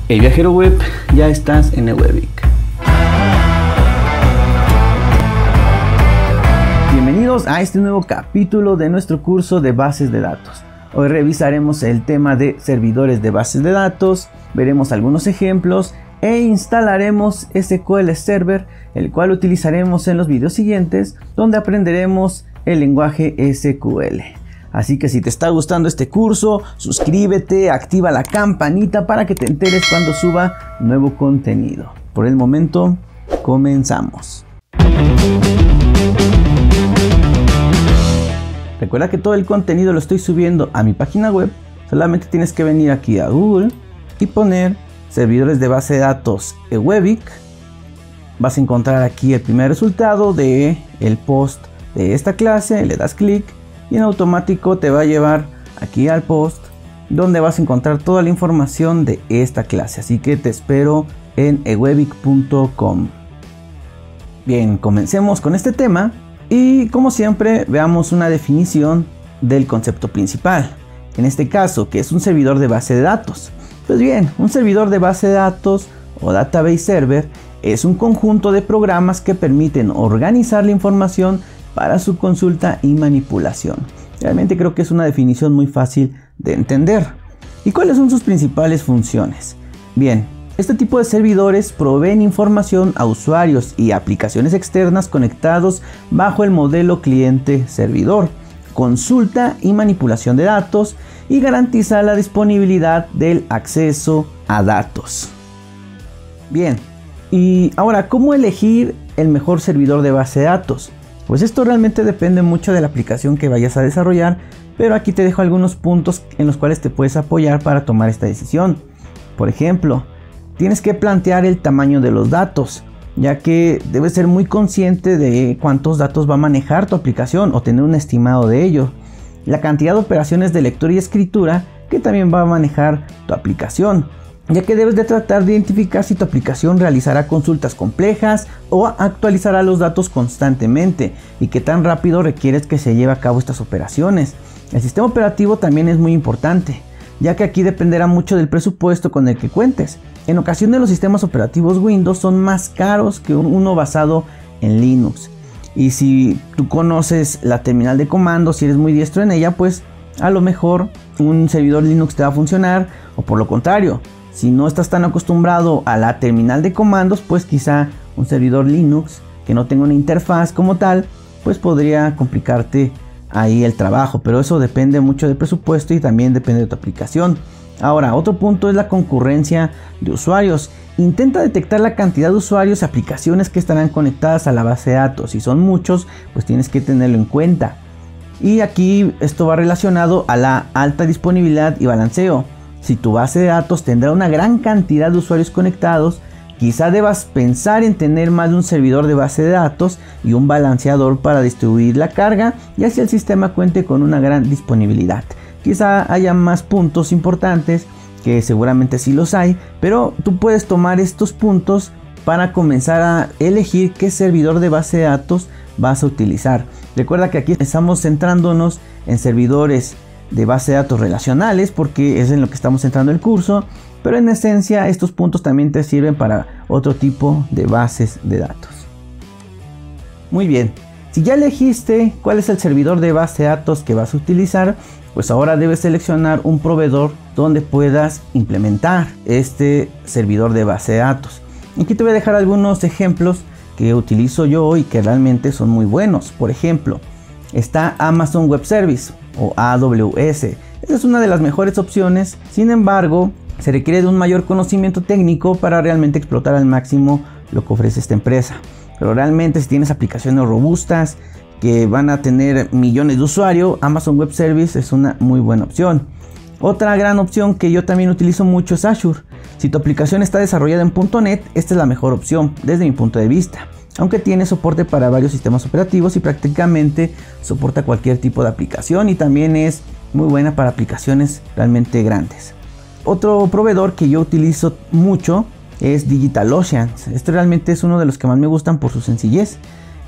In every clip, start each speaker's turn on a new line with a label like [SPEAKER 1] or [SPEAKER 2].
[SPEAKER 1] Hey viajero web, ya estás en eWebIC. Bienvenidos a este nuevo capítulo de nuestro curso de bases de datos. Hoy revisaremos el tema de servidores de bases de datos, veremos algunos ejemplos e instalaremos SQL Server, el cual utilizaremos en los videos siguientes, donde aprenderemos el lenguaje SQL. Así que si te está gustando este curso, suscríbete, activa la campanita para que te enteres cuando suba nuevo contenido. Por el momento, comenzamos. Recuerda que todo el contenido lo estoy subiendo a mi página web. Solamente tienes que venir aquí a Google y poner servidores de base de datos eWebIC. Vas a encontrar aquí el primer resultado de el post de esta clase, le das clic y en automático te va a llevar aquí al post donde vas a encontrar toda la información de esta clase. Así que te espero en ewebic.com. Bien, comencemos con este tema y como siempre veamos una definición del concepto principal. En este caso, que es un servidor de base de datos. Pues bien, un servidor de base de datos o database server es un conjunto de programas que permiten organizar la información para su consulta y manipulación. Realmente creo que es una definición muy fácil de entender. ¿Y cuáles son sus principales funciones? Bien, este tipo de servidores proveen información a usuarios y aplicaciones externas conectados bajo el modelo cliente-servidor, consulta y manipulación de datos y garantiza la disponibilidad del acceso a datos. Bien, y ahora, ¿cómo elegir el mejor servidor de base de datos? Pues esto realmente depende mucho de la aplicación que vayas a desarrollar, pero aquí te dejo algunos puntos en los cuales te puedes apoyar para tomar esta decisión. Por ejemplo, tienes que plantear el tamaño de los datos, ya que debes ser muy consciente de cuántos datos va a manejar tu aplicación o tener un estimado de ello. La cantidad de operaciones de lectura y escritura que también va a manejar tu aplicación, ya que debes de tratar de identificar si tu aplicación realizará consultas complejas o actualizará los datos constantemente y qué tan rápido requieres que se lleve a cabo estas operaciones. El sistema operativo también es muy importante, ya que aquí dependerá mucho del presupuesto con el que cuentes. En ocasiones los sistemas operativos Windows son más caros que uno basado en Linux. Y si tú conoces la terminal de comandos, si eres muy diestro en ella, pues a lo mejor un servidor Linux te va a funcionar, o por lo contrario, si no estás tan acostumbrado a la terminal de comandos, pues quizá un servidor Linux que no tenga una interfaz como tal, pues podría complicarte ahí el trabajo. Pero eso depende mucho del presupuesto y también depende de tu aplicación. Ahora, otro punto es la concurrencia de usuarios. Intenta detectar la cantidad de usuarios y aplicaciones que estarán conectadas a la base de datos. Si son muchos, pues tienes que tenerlo en cuenta. Y aquí esto va relacionado a la alta disponibilidad y balanceo. Si tu base de datos tendrá una gran cantidad de usuarios conectados, quizá debas pensar en tener más de un servidor de base de datos y un balanceador para distribuir la carga y así el sistema cuente con una gran disponibilidad. Quizá haya más puntos importantes, que seguramente sí los hay, pero tú puedes tomar estos puntos para comenzar a elegir qué servidor de base de datos vas a utilizar. Recuerda que aquí estamos centrándonos en servidores de base de datos relacionales porque es en lo que estamos centrando el curso, pero en esencia estos puntos también te sirven para otro tipo de bases de datos. Muy bien, si ya elegiste cuál es el servidor de base de datos que vas a utilizar, pues ahora debes seleccionar un proveedor donde puedas implementar este servidor de base de datos. Aquí te voy a dejar algunos ejemplos que utilizo yo y que realmente son muy buenos. Por ejemplo, está Amazon Web Service o AWS. Esta es una de las mejores opciones. Sin embargo, se requiere de un mayor conocimiento técnico para realmente explotar al máximo lo que ofrece esta empresa. Pero realmente si tienes aplicaciones robustas que van a tener millones de usuarios, Amazon Web Service es una muy buena opción. Otra gran opción que yo también utilizo mucho es Azure. Si tu aplicación está desarrollada en .NET, esta es la mejor opción desde mi punto de vista, aunque tiene soporte para varios sistemas operativos y prácticamente soporta cualquier tipo de aplicación y también es muy buena para aplicaciones realmente grandes. Otro proveedor que yo utilizo mucho es DigitalOcean. Este realmente es uno de los que más me gustan por su sencillez.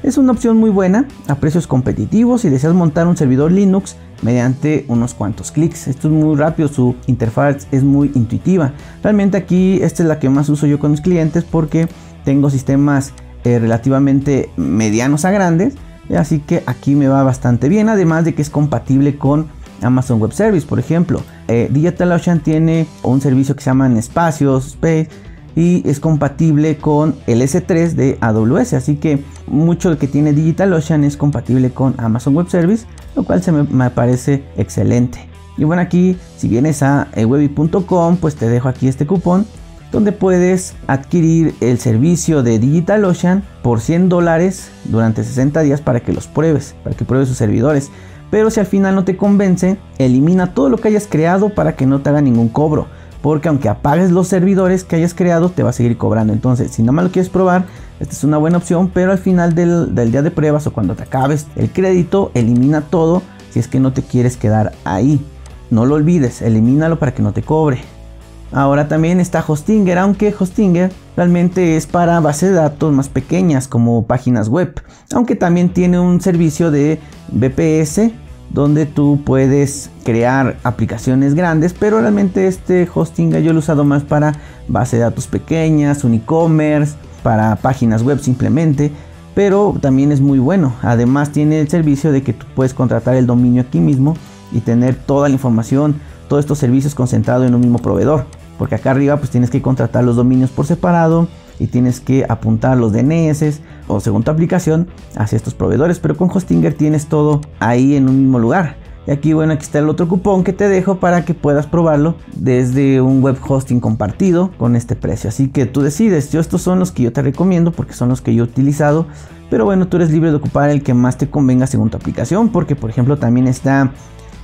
[SPEAKER 1] Es una opción muy buena a precios competitivos. Si deseas montar un servidor Linux mediante unos cuantos clics. Esto es muy rápido, su interfaz es muy intuitiva. Realmente aquí esta es la que más uso yo con mis clientes porque tengo sistemas relativamente medianos a grandes, así que aquí me va bastante bien, además de que es compatible con Amazon Web Service. Por ejemplo, DigitalOcean tiene un servicio que se llama Espacios Space y es compatible con el S3 de AWS, así que mucho de que tiene DigitalOcean es compatible con Amazon Web Service, lo cual me parece excelente. Y bueno, aquí si vienes a ewebby.com, pues te dejo aquí este cupón donde puedes adquirir el servicio de DigitalOcean por $100 durante 60 días para que los pruebes, para que pruebes sus servidores. Pero si al final no te convence, elimina todo lo que hayas creado para que no te haga ningún cobro, porque aunque apagues los servidores que hayas creado, te va a seguir cobrando. Entonces, si nada más lo quieres probar, esta es una buena opción, pero al final del día de pruebas o cuando te acabes el crédito, elimina todo si es que no te quieres quedar ahí. No lo olvides, elimínalo para que no te cobre. Ahora también está Hostinger, aunque Hostinger realmente es para bases de datos más pequeñas como páginas web, aunque también tiene un servicio de VPS donde tú puedes crear aplicaciones grandes, pero realmente este Hostinger yo lo he usado más para bases de datos pequeñas, un e-commerce, para páginas web simplemente, pero también es muy bueno. Además tiene el servicio de que tú puedes contratar el dominio aquí mismo y tener toda la información, todos estos servicios concentrados en un mismo proveedor, porque acá arriba pues tienes que contratar los dominios por separado y tienes que apuntar los DNS o según tu aplicación hacia estos proveedores, pero con Hostinger tienes todo ahí en un mismo lugar. Y aquí bueno, aquí está el otro cupón que te dejo para que puedas probarlo desde un web hosting compartido con este precio, así que tú decides. Estos son los que yo te recomiendo porque son los que yo he utilizado, pero bueno, tú eres libre de ocupar el que más te convenga según tu aplicación, porque por ejemplo también está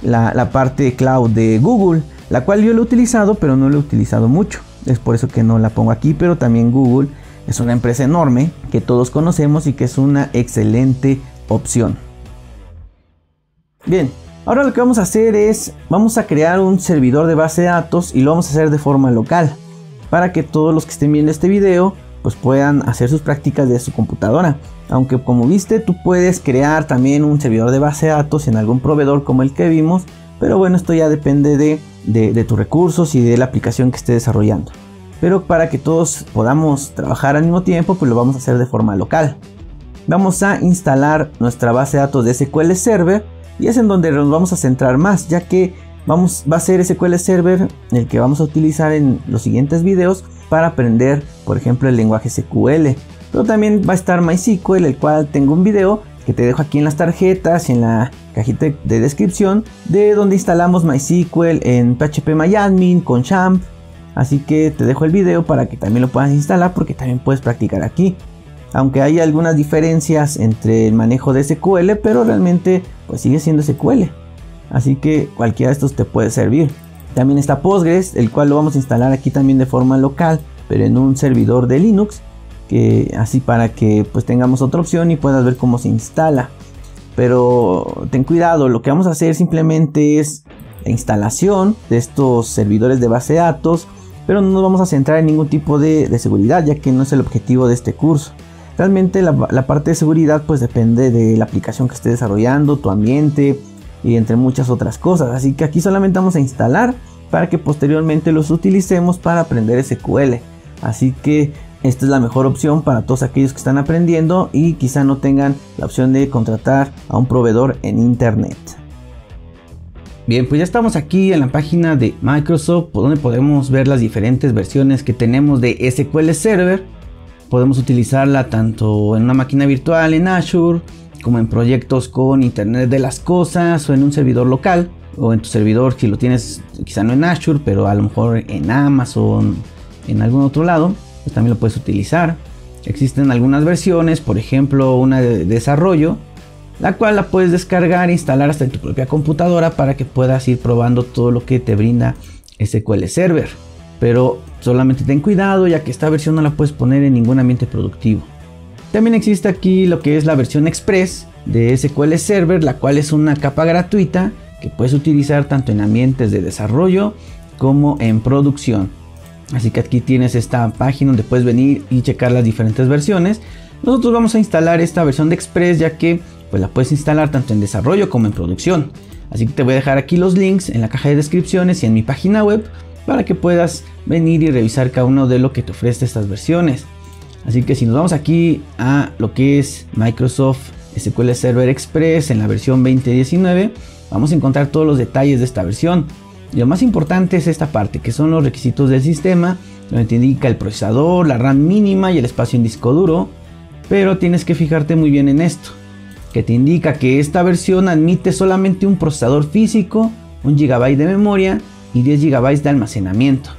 [SPEAKER 1] la parte cloud de Google, la cual yo lo he utilizado, pero no lo he utilizado mucho. Es por eso que no la pongo aquí, pero también Google es una empresa enorme que todos conocemos y que es una excelente opción. Bien, ahora lo que vamos a hacer es, vamos a crear un servidor de base de datos y lo vamos a hacer de forma local, para que todos los que estén viendo este video pues puedan hacer sus prácticas de su computadora. Aunque como viste, tú puedes crear también un servidor de base de datos en algún proveedor como el que vimos, pero bueno, esto ya depende de tus recursos y de la aplicación que estés desarrollando. Pero para que todos podamos trabajar al mismo tiempo, pues lo vamos a hacer de forma local. Vamos a instalar nuestra base de datos de SQL Server y es en donde nos vamos a centrar más, ya que va a ser SQL Server el que vamos a utilizar en los siguientes videos para aprender, por ejemplo, el lenguaje SQL. Pero también va a estar MySQL, el cual tengo un video que te dejo aquí en las tarjetas y en la cajita de descripción, de donde instalamos MySQL en phpMyAdmin con XAMPP. Así que te dejo el video para que también lo puedas instalar, porque también puedes practicar aquí. Aunque hay algunas diferencias entre el manejo de SQL, pero realmente pues sigue siendo SQL. Así que cualquiera de estos te puede servir. También está Postgres, el cual lo vamos a instalar aquí también de forma local, pero en un servidor de Linux, que así para que pues tengamos otra opción y puedas ver cómo se instala. Pero ten cuidado, lo que vamos a hacer simplemente es la instalación de estos servidores de base de datos, pero no nos vamos a centrar en ningún tipo de seguridad, ya que no es el objetivo de este curso. Realmente la parte de seguridad pues depende de la aplicación que estés desarrollando, tu ambiente y entre muchas otras cosas. Así que aquí solamente vamos a instalar para que posteriormente los utilicemos para aprender SQL. Así que esta es la mejor opción para todos aquellos que están aprendiendo y quizá no tengan la opción de contratar a un proveedor en internet. Bien, pues ya estamos aquí en la página de Microsoft, donde podemos ver las diferentes versiones que tenemos de SQL Server. Podemos utilizarla tanto en una máquina virtual en Azure, como en proyectos con Internet de las Cosas, o en un servidor local, o en tu servidor si lo tienes quizá no en Azure, pero a lo mejor en Amazon, en algún otro lado, pues también lo puedes utilizar. Existen algunas versiones, por ejemplo una de desarrollo, la cual la puedes descargar e instalar hasta en tu propia computadora para que puedas ir probando todo lo que te brinda SQL Server. Pero solamente ten cuidado, ya que esta versión no la puedes poner en ningún ambiente productivo. También existe aquí lo que es la versión Express de SQL Server, la cual es una capa gratuita que puedes utilizar tanto en ambientes de desarrollo como en producción. Así que aquí tienes esta página donde puedes venir y checar las diferentes versiones. Nosotros vamos a instalar esta versión de Express, ya que pues la puedes instalar tanto en desarrollo como en producción. Así que te voy a dejar aquí los links en la caja de descripciones y en mi página web para que puedas venir y revisar cada uno de lo que te ofrece estas versiones. Así que si nos vamos aquí a lo que es Microsoft SQL Server Express en la versión 2019, vamos a encontrar todos los detalles de esta versión. Y lo más importante es esta parte, que son los requisitos del sistema, donde te indica el procesador, la RAM mínima y el espacio en disco duro. Pero tienes que fijarte muy bien en esto, que te indica que esta versión admite solamente un procesador físico, 1 GB de memoria y 10 GB de almacenamiento.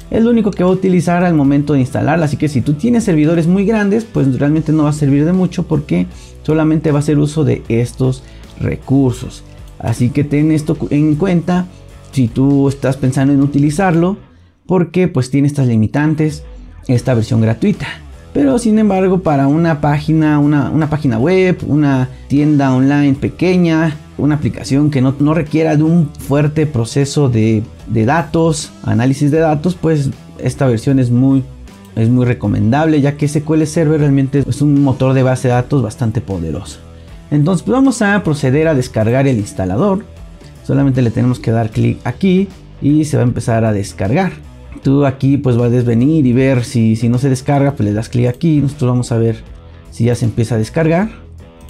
[SPEAKER 1] Es lo único que va a utilizar al momento de instalarla, así que si tú tienes servidores muy grandes, pues realmente no va a servir de mucho porque solamente va a hacer uso de estos recursos. Así que ten esto en cuenta si tú estás pensando en utilizarlo, porque pues tiene estas limitantes esta versión gratuita. Pero sin embargo, para una página web, una tienda online pequeña, una aplicación que no requiera de un fuerte proceso de datos, análisis de datos, pues esta versión es muy recomendable, ya que SQL Server realmente es un motor de base de datos bastante poderoso. Entonces pues vamos a proceder a descargar el instalador. Solamente le tenemos que dar clic aquí y se va a empezar a descargar. Tú aquí pues puedes venir y ver si no se descarga, pues le das clic aquí. Nosotros vamos a ver si ya se empieza a descargar.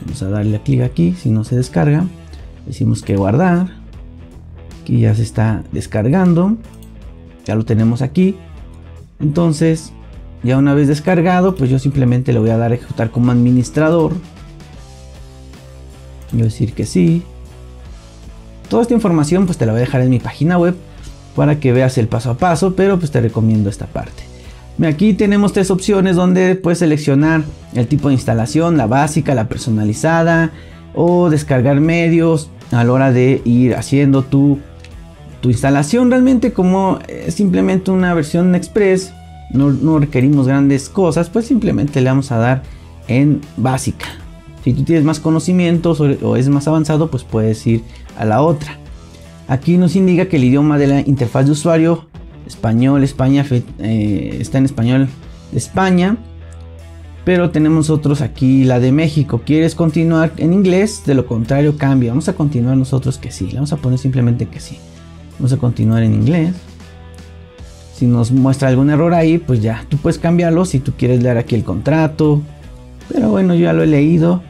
[SPEAKER 1] Vamos a darle clic aquí. Si no se descarga, decimos que guardar. Aquí ya se está descargando, ya lo tenemos aquí. Entonces ya una vez descargado, pues yo simplemente le voy a dar a ejecutar como administrador. Yo decir que sí. Toda esta información pues te la voy a dejar en mi página web para que veas el paso a paso, pero pues te recomiendo esta parte. Aquí tenemos tres opciones donde puedes seleccionar el tipo de instalación, la básica, la personalizada o descargar medios a la hora de ir haciendo tu instalación. Realmente como es simplemente una versión express, no requerimos grandes cosas, pues simplemente le vamos a dar en básica. Si tú tienes más conocimientos o es más avanzado, pues puedes ir a la otra. Aquí nos indica que el idioma de la interfaz de usuario, español, España, está en español de España. Pero tenemos otros aquí, la de México. ¿Quieres continuar en inglés? De lo contrario, cambia. Vamos a continuar nosotros que sí. Le vamos a poner simplemente que sí. Vamos a continuar en inglés. Si nos muestra algún error ahí, pues ya, tú puedes cambiarlo si tú quieres leer aquí el contrato. Pero bueno, yo ya lo he leído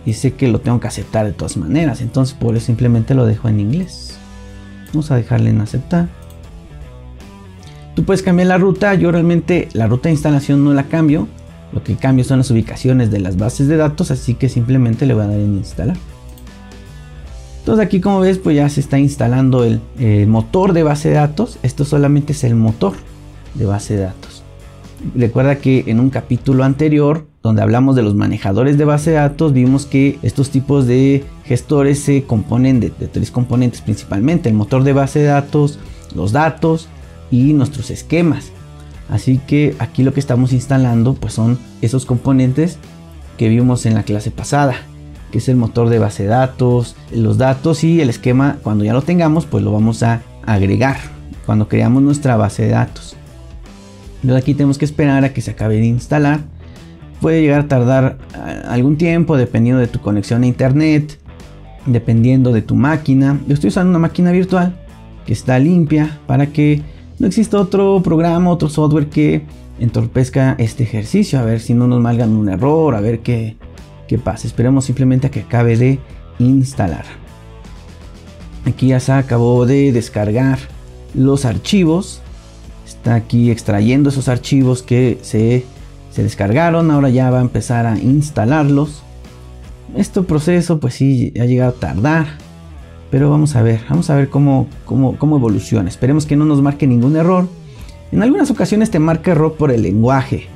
[SPEAKER 1] y sé que lo tengo que aceptar de todas maneras. Entonces por eso simplemente lo dejo en inglés. Vamos a dejarle en aceptar. Tú puedes cambiar la ruta. Yo realmente la ruta de instalación no la cambio. Lo que cambio son las ubicaciones de las bases de datos. Así que simplemente le voy a dar en instalar. Entonces aquí como ves pues ya se está instalando el motor de base de datos. Esto solamente es el motor de base de datos. Recuerda que en un capítulo anterior donde hablamos de los manejadores de base de datos, vimos que estos tipos de gestores se componen de tres componentes principalmente: el motor de base de datos, los datos y nuestros esquemas. Así que aquí lo que estamos instalando pues son esos componentes que vimos en la clase pasada, que es el motor de base de datos, los datos y el esquema. Cuando ya lo tengamos pues lo vamos a agregar cuando creamos nuestra base de datos. Entonces aquí tenemos que esperar a que se acabe de instalar. Puede llegar a tardar algún tiempo dependiendo de tu conexión a internet, dependiendo de tu máquina. Yo estoy usando una máquina virtual que está limpia para que no exista otro programa, otro software que entorpezca este ejercicio. A ver si no nos malgan un error, a ver qué pasa. Esperemos simplemente a que acabe de instalar. Aquí ya se acabó de descargar los archivos. Está aquí extrayendo esos archivos que se descargaron. Ahora ya va a empezar a instalarlos. Este proceso pues sí ha llegado a tardar, pero vamos a ver cómo evoluciona. Esperemos que no nos marque ningún error. En algunas ocasiones te marca error por el lenguaje,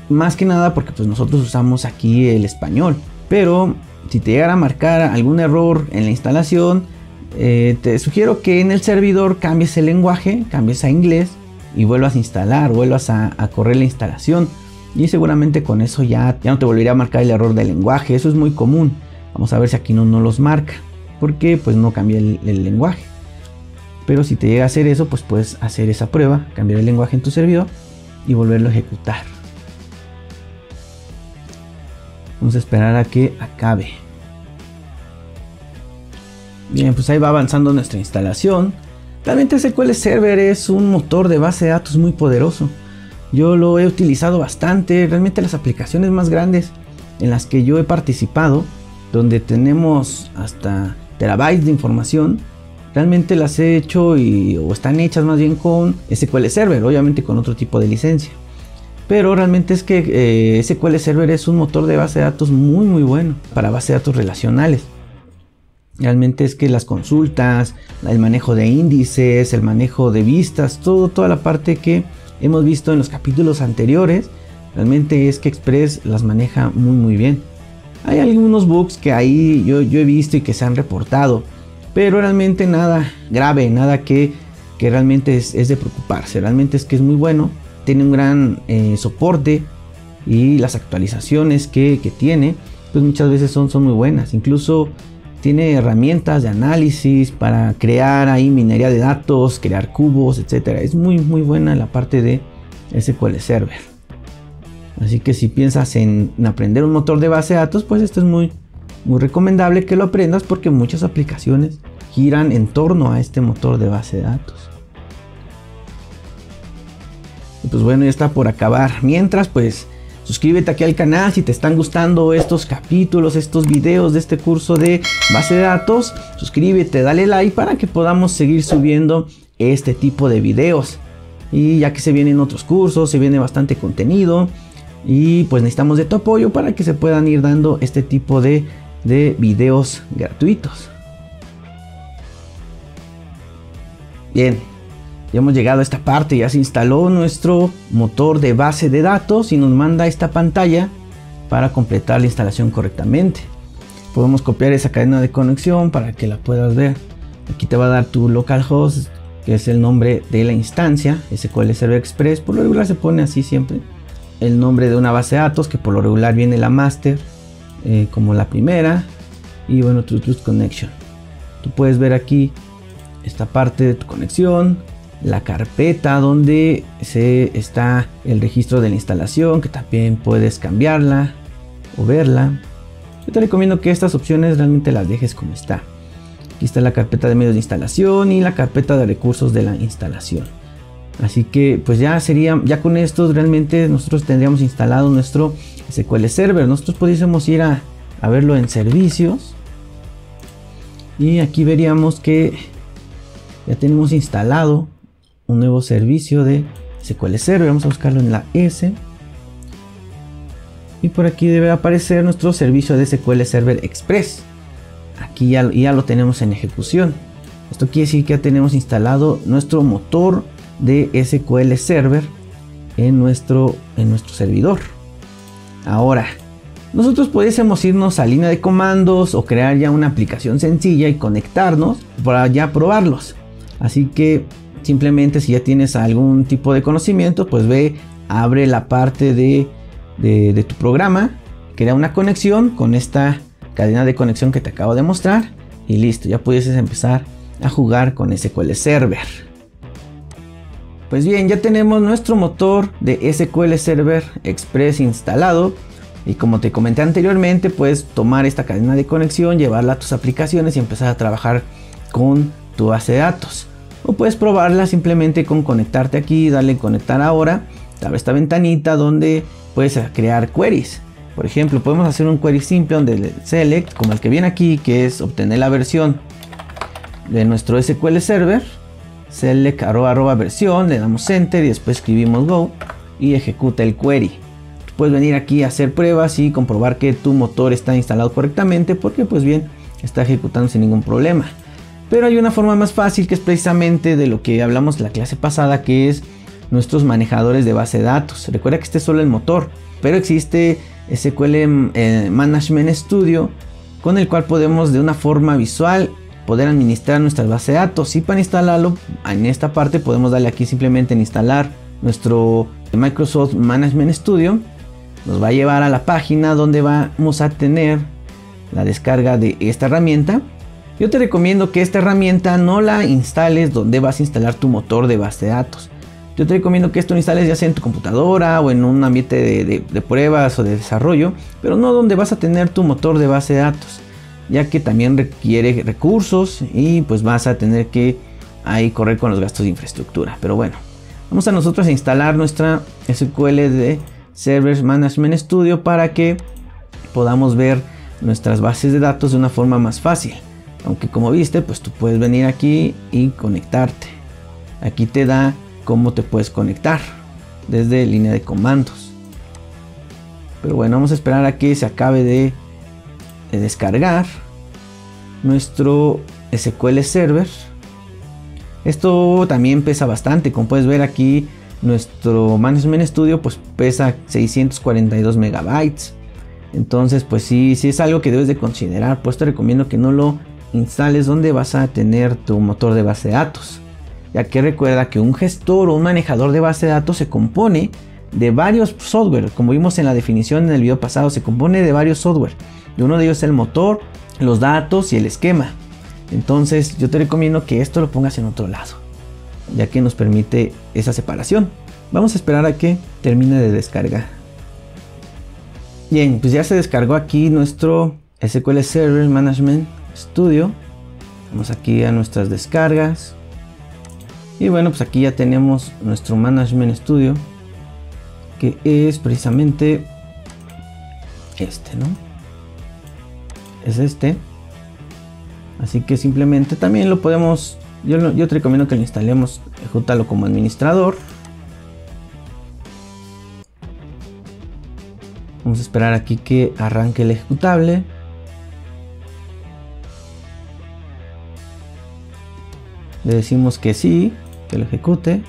[SPEAKER 1] más que nada porque pues nosotros usamos aquí el español. Pero si te llegara a marcar algún error en la instalación, te sugiero que en el servidor cambies el lenguaje, cambies a inglés y vuelvas a instalar, vuelvas a correr la instalación. Y seguramente con eso ya no te volvería a marcar el error del lenguaje. Eso es muy común. Vamos a ver si aquí no los marca, porque pues no cambié el lenguaje. Pero si te llega a hacer eso, pues puedes hacer esa prueba, cambiar el lenguaje en tu servidor y volverlo a ejecutar. Vamos a esperar a que acabe. Bien, pues ahí va avanzando nuestra instalación. Realmente SQL Server es un motor de base de datos muy poderoso. Yo lo he utilizado bastante. Realmente las aplicaciones más grandes en las que yo he participado, donde tenemos hasta terabytes de información, realmente las he hecho o están hechas más bien con SQL Server, obviamente con otro tipo de licencia. Pero realmente es que SQL Server es un motor de base de datos muy bueno para base de datos relacionales. Realmente es que las consultas, el manejo de índices, el manejo de vistas, toda la parte que hemos visto en los capítulos anteriores, realmente es que Express las maneja muy bien. Hay algunos bugs que ahí yo he visto y que se han reportado, pero realmente nada grave, nada que realmente es de preocuparse. Realmente es que es muy bueno, tiene un gran soporte, y las actualizaciones que tiene, pues muchas veces son muy buenas. Incluso tiene herramientas de análisis para crear ahí minería de datos, crear cubos, etcétera. Es muy buena la parte de SQL Server. Así que si piensas en aprender un motor de base de datos, pues esto es muy recomendable que lo aprendas, porque muchas aplicaciones giran en torno a este motor de base de datos. Y pues bueno, ya está por acabar. Mientras, pues suscríbete aquí al canal si te están gustando estos capítulos, estos videos de este curso de base de datos. Suscríbete, dale like para que podamos seguir subiendo este tipo de videos. Y ya que se vienen otros cursos, se viene bastante contenido, y pues necesitamos de tu apoyo para que se puedan ir dando este tipo de videos gratuitos. Bien, ya hemos llegado a esta parte. Ya se instaló nuestro motor de base de datos y nos manda esta pantalla para completar la instalación correctamente. Podemos copiar esa cadena de conexión para que la puedas ver. Aquí te va a dar tu localhost, que es el nombre de la instancia. SQL Server Express, por lo regular se pone así siempre. El nombre de una base de datos, que por lo regular viene la master como la primera, y bueno, tu Trust Connection. Tú puedes ver aquí esta parte de tu conexión, la carpeta donde está el registro de la instalación, que también puedes cambiarla o verla. Yo te recomiendo que estas opciones realmente las dejes como está. Aquí está la carpeta de medios de instalación y la carpeta de recursos de la instalación. Así que pues ya con esto realmente nosotros tendríamos instalado nuestro SQL Server. Nosotros pudiésemos ir a verlo en servicios, y aquí veríamos que ya tenemos instalado un nuevo servicio de SQL Server. Vamos a buscarlo en la S, y por aquí debe aparecer nuestro servicio de SQL Server Express. Aquí ya lo tenemos en ejecución. Esto quiere decir que ya tenemos instalado nuestro motor de SQL Server en nuestro servidor. Ahora, nosotros pudiésemos irnos a línea de comandos o crear ya una aplicación sencilla y conectarnos para ya probarlos. Así que simplemente, si ya tienes algún tipo de conocimiento, pues abre la parte de tu programa, crea una conexión con esta cadena de conexión que te acabo de mostrar, y listo, ya pudieses empezar a jugar con SQL Server. Pues bien, ya tenemos nuestro motor de SQL Server Express instalado, y como te comenté anteriormente, puedes tomar esta cadena de conexión, llevarla a tus aplicaciones y empezar a trabajar con tu base de datos. O puedes probarla simplemente con conectarte aquí, darle conectar ahora, te abre esta ventanita donde puedes crear queries. Por ejemplo, podemos hacer un query simple donde select, como el que viene aquí, que es obtener la versión de nuestro SQL Server. Select @versión, le damos enter y después escribimos go y ejecuta el query. Tú puedes venir aquí a hacer pruebas y comprobar que tu motor está instalado correctamente, porque pues bien, está ejecutando sin ningún problema. Pero hay una forma más fácil, que es precisamente de lo que hablamos la clase pasada, que es nuestros manejadores de base de datos. Recuerda que este es solo el motor, pero existe SQL Management Studio, con el cual podemos de una forma visual poder administrar nuestras bases de datos. Y para instalarlo, en esta parte podemos darle aquí simplemente en instalar nuestro Microsoft Management Studio. Nos va a llevar a la página donde vamos a tener la descarga de esta herramienta. Yo te recomiendo que esta herramienta no la instales donde vas a instalar tu motor de base de datos. Yo te recomiendo que esto lo instales ya sea en tu computadora o en un ambiente de pruebas o de desarrollo, pero no donde vas a tener tu motor de base de datos. ya que también requiere recursos y pues vas a tener que ahí correr con los gastos de infraestructura. Pero bueno, vamos a nosotros a instalar nuestra SQL de Server Management Studio para que podamos ver nuestras bases de datos de una forma más fácil. Aunque como viste, pues tú puedes venir aquí y conectarte. Aquí te da cómo te puedes conectar desde línea de comandos. Pero bueno, vamos a esperar a que se acabe de descargar nuestro SQL Server. Esto también pesa bastante, como puedes ver aquí nuestro Management Studio pues pesa 642 megabytes. Entonces pues sí es algo que debes de considerar. Pues te recomiendo que no lo instales donde vas a tener tu motor de base de datos, ya que recuerda que un gestor o un manejador de base de datos se compone de varios software. Como vimos en la definición en el video pasado, se compone de varios software, y uno de ellos es el motor, los datos y el esquema. Entonces yo te recomiendo que esto lo pongas en otro lado, ya que nos permite esa separación. Vamos a esperar a que termine de descargar. Bien, pues ya se descargó aquí nuestro SQL Server Management Studio. Vamos aquí a nuestras descargas. Y bueno, pues aquí ya tenemos nuestro Management Studio, que es precisamente este, ¿no? Es este. Así que simplemente también lo podemos, yo te recomiendo que lo instalemos, ejecútalo como administrador. Vamos a esperar aquí que arranque el ejecutable. Le decimos que sí, que lo ejecute.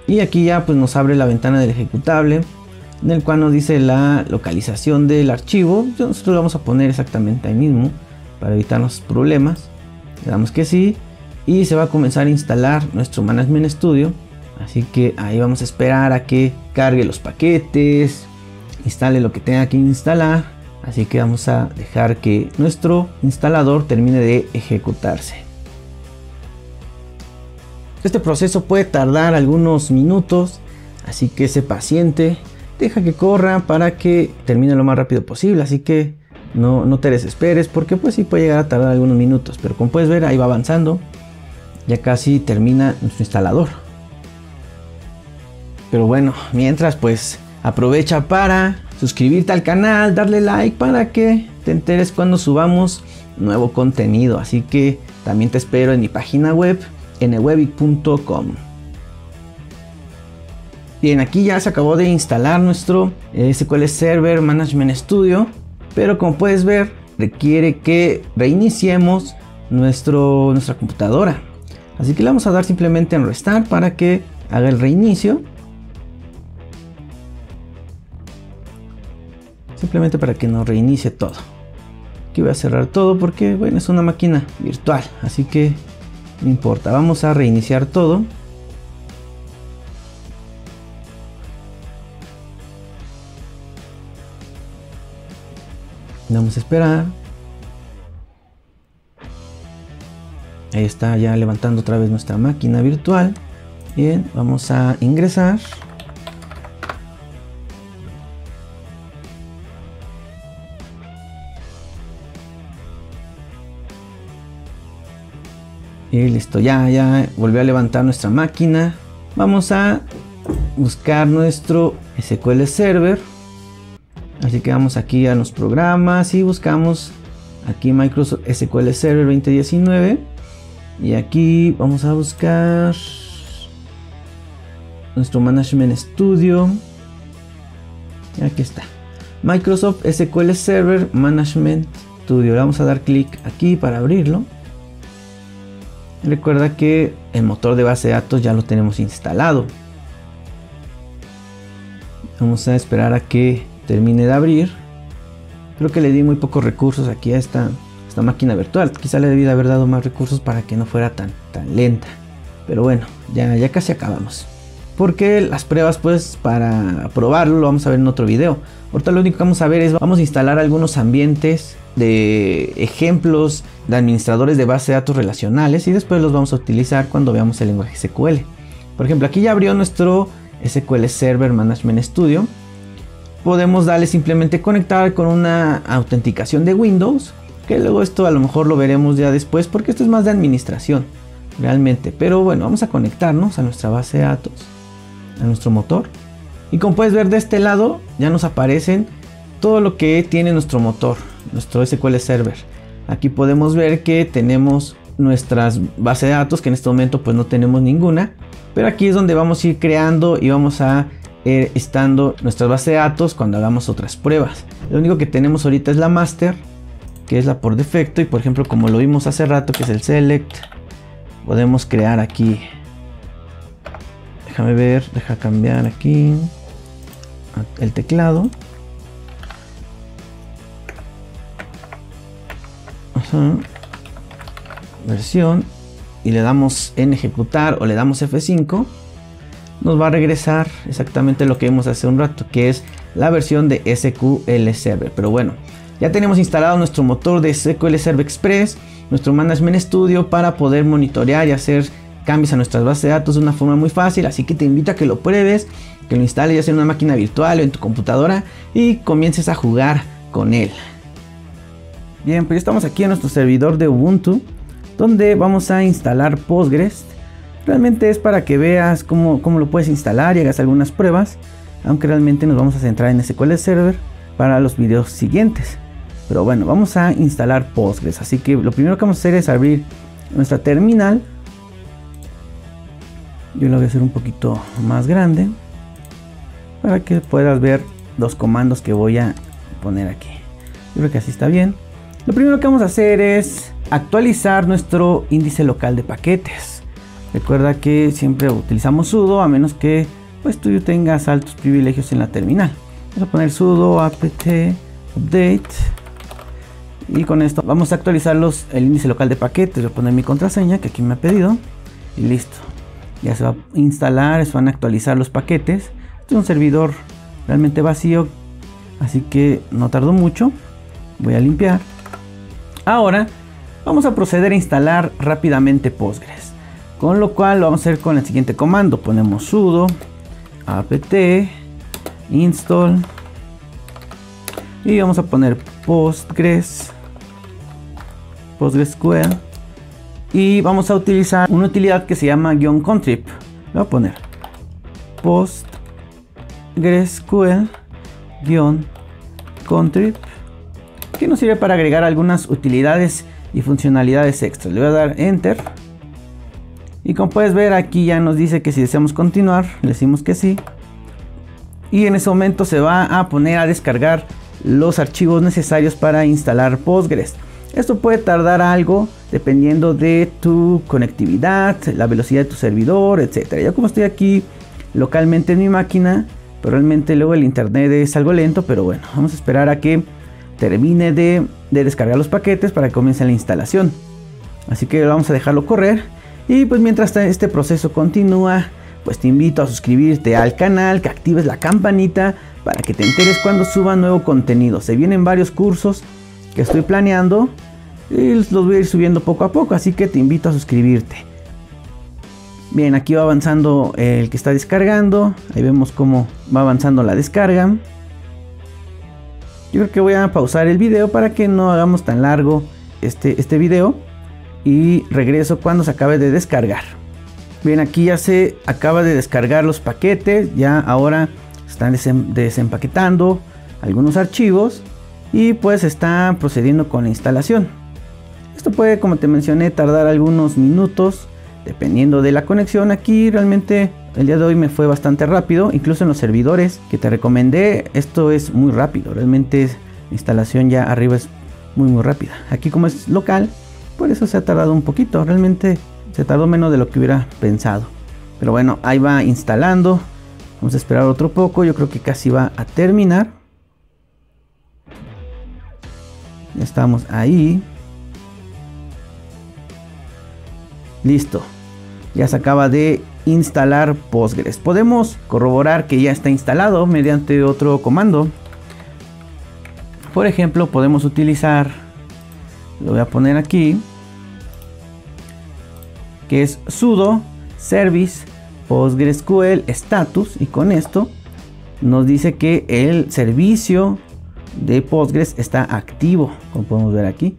[SPEAKER 1] Y aquí ya pues nos abre la ventana del ejecutable, en el cual nos dice la localización del archivo. Nosotros lo vamos a poner exactamente ahí mismo para evitarnos problemas. Le damos que sí y se va a comenzar a instalar nuestro Management Studio. Así que ahí vamos a esperar a que cargue los paquetes, instale lo que tenga que instalar. Así que vamos a dejar que nuestro instalador termine de ejecutarse. Este proceso puede tardar algunos minutos, así que sé paciente. Deja que corra para que termine lo más rápido posible. Así que no te desesperes, porque pues sí puede llegar a tardar algunos minutos. Pero como puedes ver, ahí va avanzando. Ya casi termina nuestro instalador. Pero bueno, mientras pues aprovecha para suscribirte al canal, darle like para que te enteres cuando subamos nuevo contenido. Así que también te espero en mi página web, nwebic.com. Bien, aquí ya se acabó de instalar nuestro SQL Server Management Studio, pero como puedes ver requiere que reiniciemos nuestra computadora. Así que le vamos a dar simplemente en Restart para que haga el reinicio. Simplemente para que nos reinicie todo. Aquí voy a cerrar todo porque bueno, es una máquina virtual, así que no importa. Vamos a reiniciar todo. Vamos a esperar. Ahí está ya levantando otra vez nuestra máquina virtual. Bien, vamos a ingresar. Y listo, ya volvió a levantar nuestra máquina. Vamos a buscar nuestro SQL Server. Así que vamos aquí a los programas y buscamos aquí Microsoft SQL Server 2019. Y aquí vamos a buscar nuestro Management Studio. Y aquí está. Microsoft SQL Server Management Studio. Le vamos a dar clic aquí para abrirlo. Recuerda que el motor de base de datos ya lo tenemos instalado. Vamos a esperar a que termine de abrir. Creo que le di muy pocos recursos aquí a esta máquina virtual. Quizá le debí de haber dado más recursos para que no fuera tan lenta. Pero bueno, ya casi acabamos. Porque las pruebas pues para probarlo lo vamos a ver en otro video. Ahorita lo único que vamos a ver es vamos a instalar algunos ambientes de ejemplos de administradores de base de datos relacionales y después los vamos a utilizar cuando veamos el lenguaje SQL. Por ejemplo, aquí ya abrió nuestro SQL Server Management Studio. podemos darle simplemente conectar con una autenticación de Windows, que luego esto a lo mejor lo veremos ya después porque esto es más de administración realmente. Pero bueno, vamos a conectarnos a nuestra base de datos, a nuestro motor, y como puedes ver de este lado ya nos aparecen todo lo que tiene nuestro motor, nuestro SQL Server. Aquí podemos ver que tenemos nuestras bases de datos, que en este momento pues no tenemos ninguna, pero aquí es donde vamos a ir creando y vamos a estando nuestras bases de datos cuando hagamos otras pruebas. Lo único que tenemos ahorita es la master, que es la por defecto, y por ejemplo como lo vimos hace rato, que es el select, podemos crear aquí, déjame ver, deja cambiar aquí el teclado. Versión, y le damos en ejecutar o le damos F5, nos va a regresar exactamente lo que vimos hace un rato, que es la versión de SQL Server. Pero bueno, ya tenemos instalado nuestro motor de SQL Server Express, nuestro Management Studio, para poder monitorear y hacer cambios a nuestras bases de datos de una forma muy fácil. Así que te invito a que lo pruebes, que lo instales ya sea en una máquina virtual o en tu computadora y comiences a jugar con él. Bien, pues ya estamos aquí en nuestro servidor de Ubuntu, donde vamos a instalar Postgres. Realmente es para que veas cómo lo puedes instalar y hagas algunas pruebas, aunque realmente nos vamos a centrar en SQL Server para los videos siguientes. Pero bueno, vamos a instalar Postgres, así que lo primero que vamos a hacer es abrir nuestra terminal. Yo lo voy a hacer un poquito más grande para que puedas ver los comandos que voy a poner aquí. Yo creo que así está bien. Lo primero que vamos a hacer es actualizar nuestro índice local de paquetes. Recuerda que siempre utilizamos sudo, a menos que pues tú tengas altos privilegios en la terminal. Vamos a poner sudo apt update, y con esto vamos a actualizar el índice local de paquetes. Voy a poner mi contraseña que aquí me ha pedido y listo. Ya se va a instalar, se van a actualizar los paquetes. Este es un servidor realmente vacío, así que no tardó mucho. Voy a limpiar. Ahora vamos a proceder a instalar rápidamente Postgres, con lo cual lo vamos a hacer con el siguiente comando. Ponemos sudo apt install y vamos a poner PostgreSQL, y vamos a utilizar una utilidad que se llama -contrib. Le voy a poner PostgreSQL-contrib, que nos sirve para agregar algunas utilidades y funcionalidades extras. Le voy a dar enter, y como puedes ver aquí ya nos dice que si deseamos continuar, le decimos que sí, y en ese momento se va a poner a descargar los archivos necesarios para instalar Postgres. Esto puede tardar algo dependiendo de tu conectividad, la velocidad de tu servidor, etcétera. Yo como estoy aquí localmente en mi máquina, pero realmente luego el internet es algo lento, pero bueno, vamos a esperar a que termine de descargar los paquetes para que comience la instalación. Así que vamos a dejarlo correr, y pues mientras este proceso continúa, pues te invito a suscribirte al canal, que actives la campanita para que te enteres cuando suba nuevo contenido. Se vienen varios cursos que estoy planeando y los voy a ir subiendo poco a poco, así que te invito a suscribirte. Bien, aquí va avanzando el que está descargando. Ahí vemos cómo va avanzando la descarga. Yo creo que voy a pausar el video para que no hagamos tan largo este video, y regreso cuando se acabe de descargar. Bien, aquí ya se acaba de descargar los paquetes. Ya ahora están desempaquetando algunos archivos y pues está procediendo con la instalación. Esto puede, como te mencioné, tardar algunos minutos dependiendo de la conexión. Aquí realmente el día de hoy me fue bastante rápido, incluso en los servidores que te recomendé esto es muy rápido. Realmente la instalación ya arriba es muy rápida. Aquí como es local, por eso se ha tardado un poquito. Realmente se tardó menos de lo que hubiera pensado, pero bueno, ahí va instalando. Vamos a esperar otro poco, yo creo que casi va a terminar. Ya estamos ahí. Listo, ya se acaba de instalar Postgres. Podemos corroborar que ya está instalado mediante otro comando. Por ejemplo, podemos utilizar, lo voy a poner aquí, que es sudo service PostgreSQL status, y con esto nos dice que el servicio de Postgres está activo, como podemos ver aquí.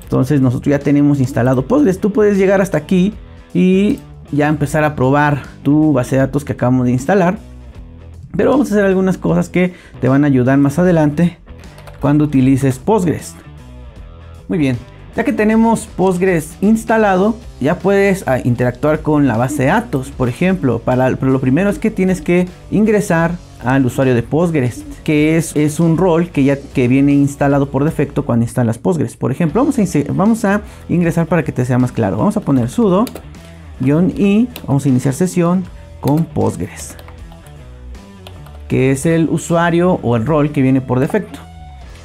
[SPEAKER 1] Entonces nosotros ya tenemos instalado Postgres. Tú puedes llegar hasta aquí y ya empezar a probar tu base de datos que acabamos de instalar, pero vamos a hacer algunas cosas que te van a ayudar más adelante cuando utilices Postgres. Muy bien, ya que tenemos Postgres instalado, ya puedes interactuar con la base de datos. Por ejemplo, pero lo primero es que tienes que ingresar al usuario de Postgres, que es un rol que viene instalado por defecto cuando instalas Postgres. Por ejemplo, vamos a ingresar para que te sea más claro. Vamos a poner sudo -i, vamos a iniciar sesión con Postgres, que es el usuario o el rol que viene por defecto.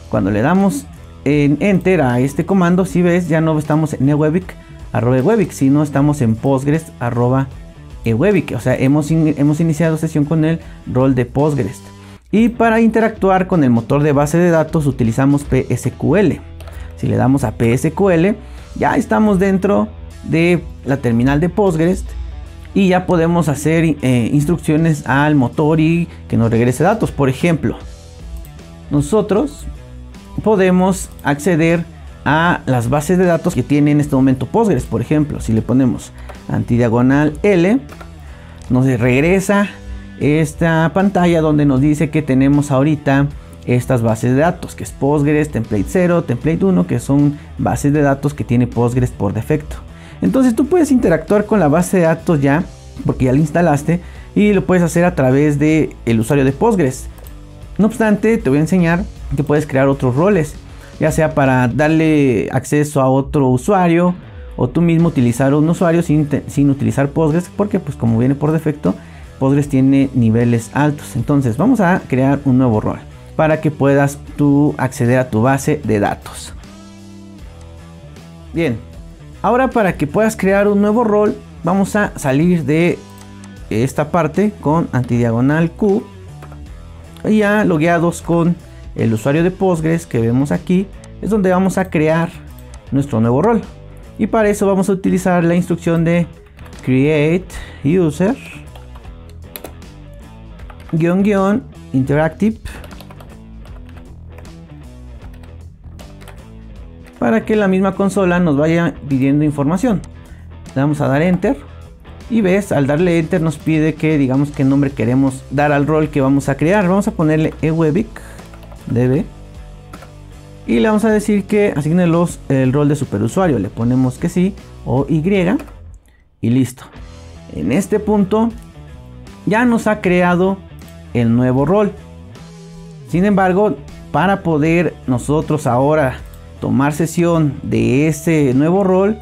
[SPEAKER 1] Cuando le damos en enter a este comando, si ves, ya no estamos en ewebic@ewebic, sino estamos en postgres@ewebic. O sea, hemos iniciado sesión con el rol de Postgres. Y para interactuar con el motor de base de datos utilizamos PSQL. Si le damos a PSQL, ya estamos dentro de la terminal de Postgres y ya podemos hacer instrucciones al motor y que nos regrese datos. Por ejemplo, nosotros podemos acceder a las bases de datos que tiene en este momento Postgres. Por ejemplo, si le ponemos _L, nos regresa esta pantalla donde nos dice que tenemos ahorita estas bases de datos, que es Postgres, Template 0, Template 1, que son bases de datos que tiene Postgres por defecto. Entonces tú puedes interactuar con la base de datos ya, porque ya la instalaste, y lo puedes hacer a través del usuario de Postgres. No obstante, te voy a enseñar que puedes crear otros roles, ya sea para darle acceso a otro usuario o tú mismo utilizar un usuario sin utilizar Postgres, porque pues como viene por defecto, Postgres tiene niveles altos. Entonces vamos a crear un nuevo rol para que puedas tú acceder a tu base de datos. Bien, ahora para que puedas crear un nuevo rol, vamos a salir de esta parte con _Q y ya logueados con el usuario de Postgres que vemos aquí, es donde vamos a crear nuestro nuevo rol. Y para eso vamos a utilizar la instrucción de create user --interactive para que la misma consola nos vaya pidiendo información. Le vamos a dar enter y ves, al darle enter nos pide que digamos qué nombre queremos dar al rol que vamos a crear. Vamos a ponerle ewebic db y le vamos a decir que asigne el rol de superusuario. Le ponemos que sí o y y listo. En este punto ya nos ha creado el nuevo rol. Sin embargo, para poder nosotros ahora tomar sesión de ese nuevo rol,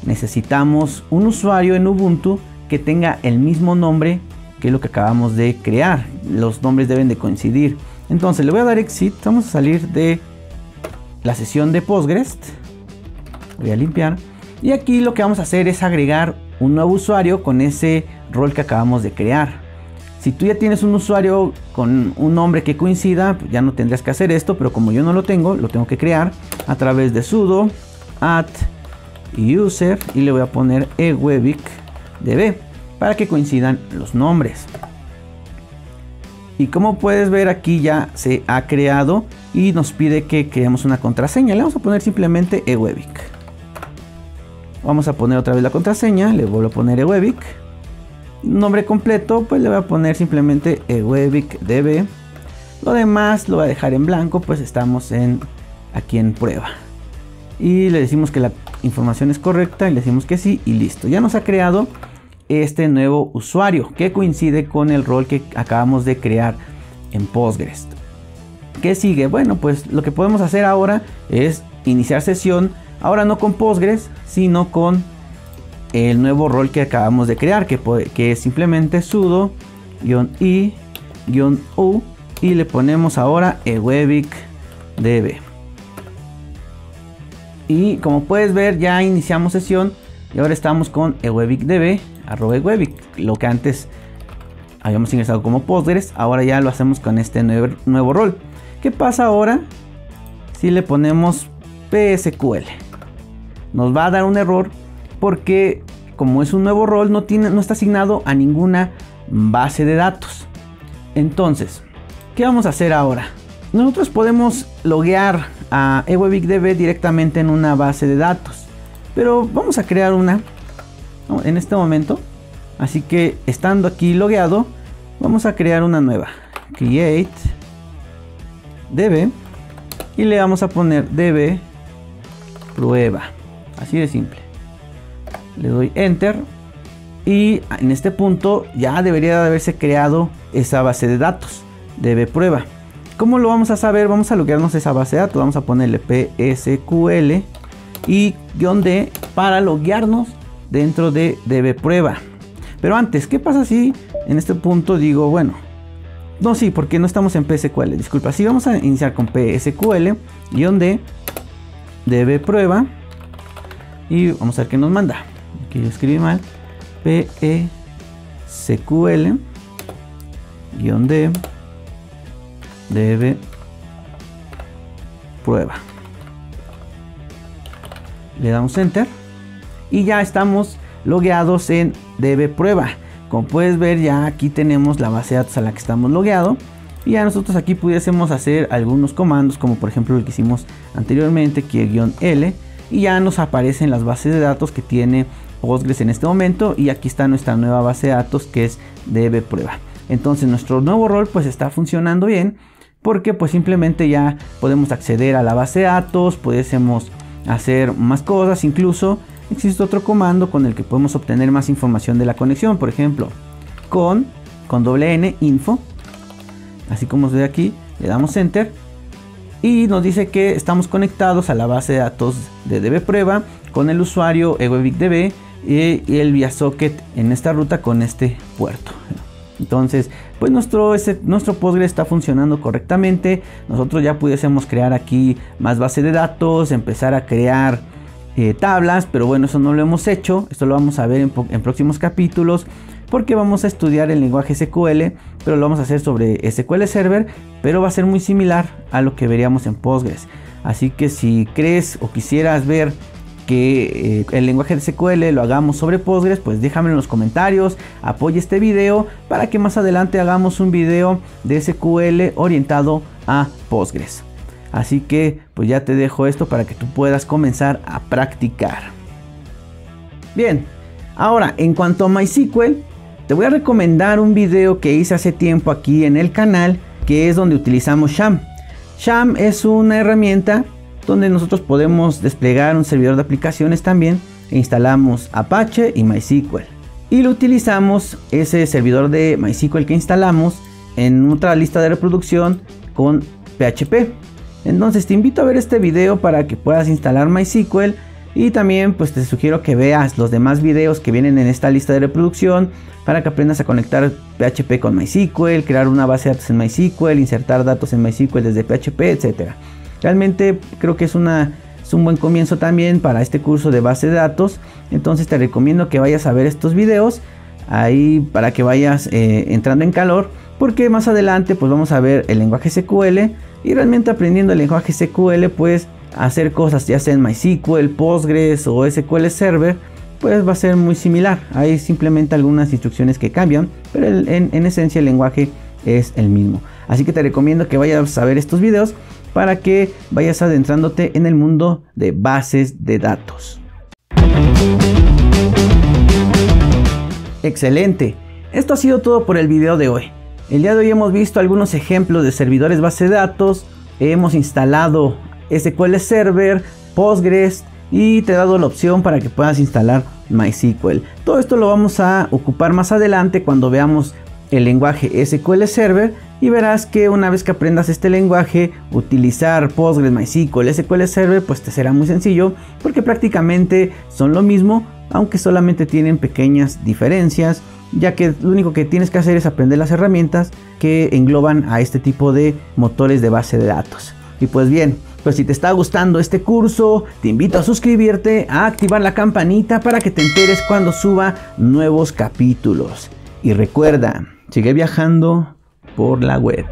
[SPEAKER 1] necesitamos un usuario en Ubuntu que tenga el mismo nombre que lo que acabamos de crear. Los nombres deben de coincidir. Entonces le voy a dar exit. Vamos a salir de la sesión de Postgres. Voy a limpiar. Y aquí lo que vamos a hacer es agregar un nuevo usuario con ese rol que acabamos de crear. Si tú ya tienes un usuario con un nombre que coincida, pues ya no tendrías que hacer esto, pero como yo no lo tengo que crear a través de sudo add user y le voy a poner ewebic db para que coincidan los nombres. Y como puedes ver, aquí ya se ha creado y nos pide que creemos una contraseña. Le vamos a poner simplemente ewebic. Vamos a poner otra vez la contraseña, le vuelvo a poner ewebic. Nombre completo, pues le voy a poner simplemente ewebic db. Lo demás lo voy a dejar en blanco, pues estamos aquí en prueba. Y le decimos que la información es correcta y le decimos que sí y listo. Ya nos ha creado este nuevo usuario que coincide con el rol que acabamos de crear en Postgres. ¿Qué sigue? Bueno, pues lo que podemos hacer ahora es iniciar sesión, ahora no con Postgres, sino con el nuevo rol que acabamos de crear, que es simplemente sudo -i-u y le ponemos ahora ewebic db. Y como puedes ver, ya iniciamos sesión y ahora estamos con ewebic db @ewebic. Lo que antes habíamos ingresado como Postgres, ahora ya lo hacemos con este nuevo rol. ¿Qué pasa ahora si le ponemos PSQL? Nos va a dar un error porque como es un nuevo rol no está asignado a ninguna base de datos. Entonces, ¿qué vamos a hacer ahora? Nosotros podemos loguear a eWebikDB directamente en una base de datos, pero vamos a crear una en este momento. Así que estando aquí logueado, vamos a crear una nueva, create db, y le vamos a poner db prueba, así de simple. Le doy enter y en este punto ya debería de haberse creado esa base de datos db prueba. ¿Cómo lo vamos a saber? Vamos a loguearnos esa base de datos, vamos a ponerle psql y -d para loguearnos dentro de db prueba. Pero antes, ¿qué pasa si en este punto digo, bueno, no, sí, porque no estamos en PSQL, disculpa, sí, vamos a iniciar con psql -d db prueba y vamos a ver qué nos manda. Aquí yo escribí mal, psql -d db prueba. Le damos enter y ya estamos logueados en db prueba. Como puedes ver, ya aquí tenemos la base de datos a la que estamos logueados y ya nosotros aquí pudiésemos hacer algunos comandos, como por ejemplo el que hicimos anteriormente, que -l, y ya nos aparecen las bases de datos que tiene Postgres en este momento, y aquí está nuestra nueva base de datos que es db prueba. Entonces nuestro nuevo rol pues está funcionando bien, porque pues simplemente ya podemos acceder a la base de datos, pudiésemos hacer más cosas. Incluso existe otro comando con el que podemos obtener más información de la conexión, por ejemplo con -n info, así como se ve aquí. Le damos enter y nos dice que estamos conectados a la base de datos de db prueba con el usuario eWebikDB y el vía socket en esta ruta con este puerto. Entonces pues nuestro Postgres está funcionando correctamente. Nosotros ya pudiésemos crear aquí más base de datos, empezar a crear tablas, pero bueno, eso no lo hemos hecho. Esto lo vamos a ver en próximos capítulos, porque vamos a estudiar el lenguaje SQL, pero lo vamos a hacer sobre SQL Server, pero va a ser muy similar a lo que veríamos en Postgres. Así que si crees o quisieras ver que el lenguaje de SQL lo hagamos sobre Postgres, pues déjame en los comentarios, apoya este video para que más adelante hagamos un video de SQL orientado a Postgres. Así que pues ya te dejo esto para que tú puedas comenzar a practicar. Bien, ahora en cuanto a MySQL, te voy a recomendar un video que hice hace tiempo aquí en el canal, que es donde utilizamos Sham. Sham es una herramienta donde nosotros podemos desplegar un servidor de aplicaciones también, e instalamos Apache y MySQL, y lo utilizamos ese servidor de MySQL que instalamos en otra lista de reproducción con PHP. Entonces te invito a ver este video para que puedas instalar MySQL, y también pues te sugiero que veas los demás videos que vienen en esta lista de reproducción para que aprendas a conectar PHP con MySQL, crear una base de datos en MySQL, insertar datos en MySQL desde PHP, etcétera. Realmente creo que es un buen comienzo también para este curso de base de datos. Entonces te recomiendo que vayas a ver estos videos ahí para que vayas entrando en calor, porque más adelante pues vamos a ver el lenguaje SQL, y realmente aprendiendo el lenguaje SQL pues hacer cosas ya sea en MySQL, Postgres o SQL Server pues va a ser muy similar. Hay simplemente algunas instrucciones que cambian, pero en esencia el lenguaje es el mismo. Así que te recomiendo que vayas a ver estos videos para que vayas adentrándote en el mundo de bases de datos. Excelente, esto ha sido todo por el video de hoy. El día de hoy hemos visto algunos ejemplos de servidores base de datos, hemos instalado SQL Server, Postgres, y te he dado la opción para que puedas instalar MySQL. Todo esto lo vamos a ocupar más adelante cuando veamos el lenguaje SQL Server, y verás que una vez que aprendas este lenguaje, utilizar Postgres, MySQL, SQL Server pues te será muy sencillo, porque prácticamente son lo mismo, aunque solamente tienen pequeñas diferencias, ya que lo único que tienes que hacer es aprender las herramientas que engloban a este tipo de motores de base de datos. Y pues bien, pues si te está gustando este curso, te invito a suscribirte, a activar la campanita para que te enteres cuando suba nuevos capítulos. Y recuerda, sigue viajando por la web.